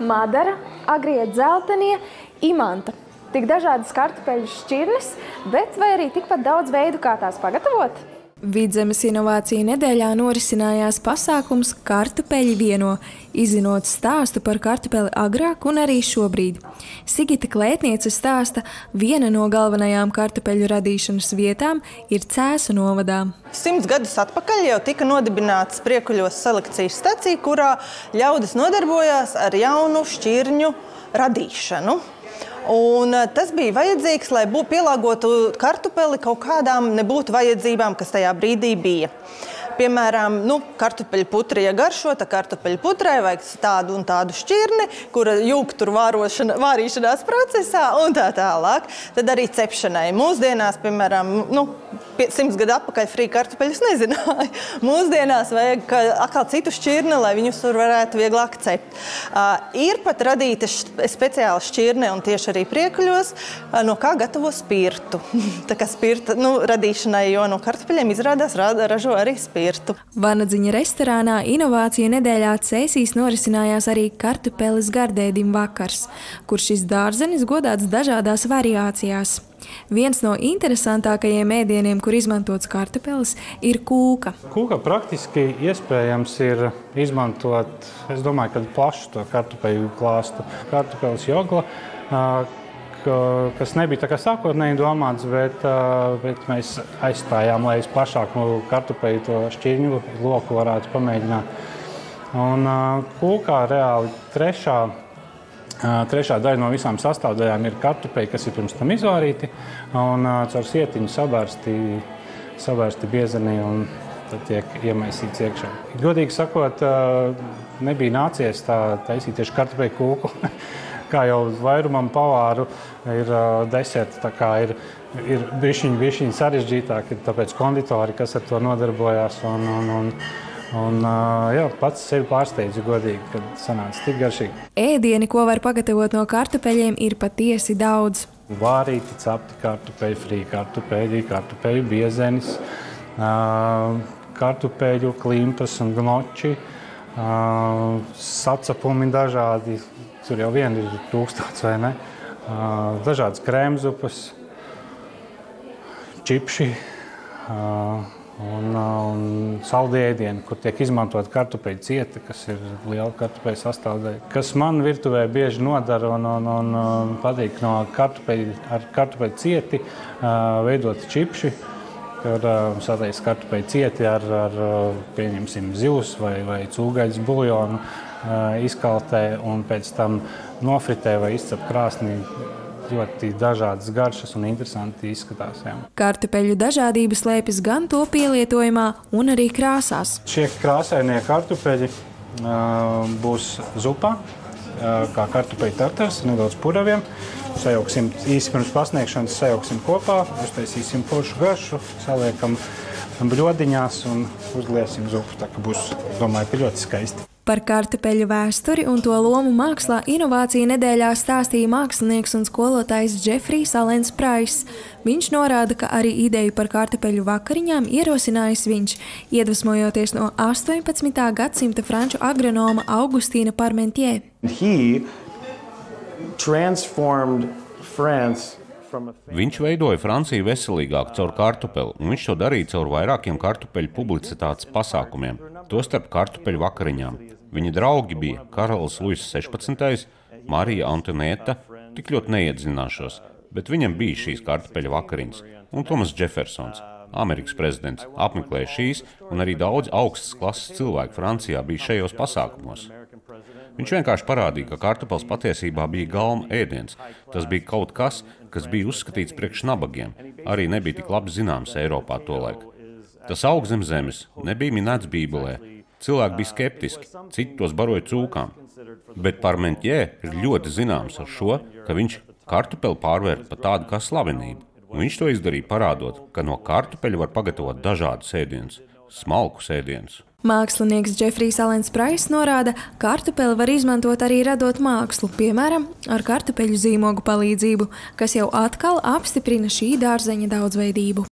madara, agrie dzeltenie, imanta. Tik dažādas kartupeļu šķirnes, bet vai arī tikpat daudz veidu, kā tās pagatavot? Vidzemes inovāciju nedēļā norisinājās pasākums Kartupeļi vieno, izzinot stāstu par kartupeli agrāk un arī šobrīd. Sigita Klētniece stāsta, viena no galvenajām kartupeļu radīšanas vietām ir Cēsu novadā. 100 gadus atpakaļ jau tika nodibināta Spriekuļos selekcijas stacija, kurā ļaudis nodarbojās ar jaunu šķirņu radīšanu. Un tas bija vajadzīgs, lai pielāgotu kartupeli kaut kādām nebūtu vajadzībām, kas tajā brīdī bija. Piemēram, kartupeļu putri, ja garšo, tad kartupeļu putrai vajag tādu un tādu šķirni, kura jūg tur vārīšanās procesā un tā tālāk. Tad arī cepšanai. Mūsdienās, piemēram, 100 gadu atpakaļ frī kartupeļus nezināja. Mūsdienās vajag atkal citu šķirni, lai viņus tur varētu vieglāk cept. Ir pat radīta speciāla šķirne un tieši arī Priekuļos, no kā gatavo spirtu. Tā kā spirta radīšanai, jo no kartupeļiem izrādās ražo arī spirtu. Vanadziņa restorānā inovāciju nedēļā Cēsīs norisinājās arī kartupeles gardēdim vakars, kur šis dārzenis godāts dažādās variācijās. Viens no interesantākajiem ēdieniem, kur izmantots kartupeles, ir kūka. Kūka praktiski iespējams ir izmantot, es domāju, ka plašu to kartupeļu klāstu. Kartupeles jogla, kas nebija tā kā sākotnēji domāts, bet mēs aizstājām, lai es plašāku kartupeļu to šķirņu loku varētu pamēģināt. Un kūkā reāli trešā daļa no visām sastāvdaļām ir kartupeļi, kas ir pirms tam izvārīti, un caur sietiņu sabērsti biezenī un tad tiek iemaisīts iekšā. Godīgi sakot, nebija nācies tā taisīt tieši kartupeļu kūku. Kā jau vairumam pavāru ir deserti, tā kā ir bišķiņ sarežģītāk, tāpēc konditori, kas ar to nodarbojās, jā, pats sevi pārsteidzu godīgi, kad sanāca tik garšīgi. Ēdieni, ko var pagatavot no kartupeļiem, ir patiesi daudz. Vārīti, cepti kartupeļi, frī kartupeļi, kartupeļu biezenis, kartupeļu klimpas un gnoči, sacepumi dažādi. Tur jau vien ir tūkstots, vai ne? Dažādas krēmzupas, čipši un saldēdieni, kur tiek izmantot kartupeļu cieti, kas ir liela kartupeļu sastāvdaļa. Kas man virtuvē bieži nodara un patīk no kartupeļu cieti veidot čipši, kur sataisa kartupeļu cieti ar pieņemsim zivs vai cūgaļas buljonu, izkaltē un pēc tam nofritē vai izcep krāsnī. Ļoti dažādas garšas un interesanti izskatās. Jā. Kartupeļu dažādība slēpjas gan to pielietojumā un arī krāsās. Šie krāsainie kartupeļi būs zupā, kā kartupeļu tartars, nedaudz puraviem. Sajauksim īsi pirms pasniegšanas, sajauksim kopā, uztaisīsim foršu garšu, saliekam bļodiņās un uzliesim zupu. Tā kā būs, domāju, ka ļoti skaisti. Par kartupeļu vēsturi un to lomu mākslā inovāciju nedēļā stāstīja mākslinieks un skolotājs Džefrijs Alens Praiss. Viņš norāda, ka arī ideju par kartupeļu vakariņām ierosinājis viņš, iedvesmojoties no 18. gadsimta franču agronoma Augustīna Parmentier. Viņš veidoja Franciju veselīgāku caur kartupeli, un viņš to darīja caur vairākiem kartupeļu publicitātes pasākumiem, tostarp kartupeļu vakariņām. Viņa draugi bija karalis Luis 16., Marija Antonēta, tik ļoti neiedzināšos, bet viņam bija šīs kartupeļu vakariņas, un Tomas Džefersons, Amerikas prezidents, apmeklēja šīs, un arī daudz augstas klases cilvēku Francijā bija šajos pasākumos. Viņš vienkārši parādīja, ka kartupels patiesībā bija galma ēdiens. Tas bija kaut kas, kas bija uzskatīts priekš nabagiem. Arī nebija tik labi zināms Eiropā tolaik. Tas aug zem zemes, nebija minēts Bībelē. Cilvēki bija skeptiski, citi tos baroja cūkām. Bet Parmentier ir ļoti zināms ar šo, ka viņš kartupeli pārvērt par tādu kā slavenību. Un viņš to izdarīja parādot, ka no kartupeļa var pagatavot dažādus ēdienus, smalkus ēdienus. Mākslinieks Džefrijs Alens Praiss norāda, ka kartupeli var izmantot arī radot mākslu, piemēram, ar kartupeļu zīmogu palīdzību, kas jau atkal apstiprina šī dārzeņa daudzveidību.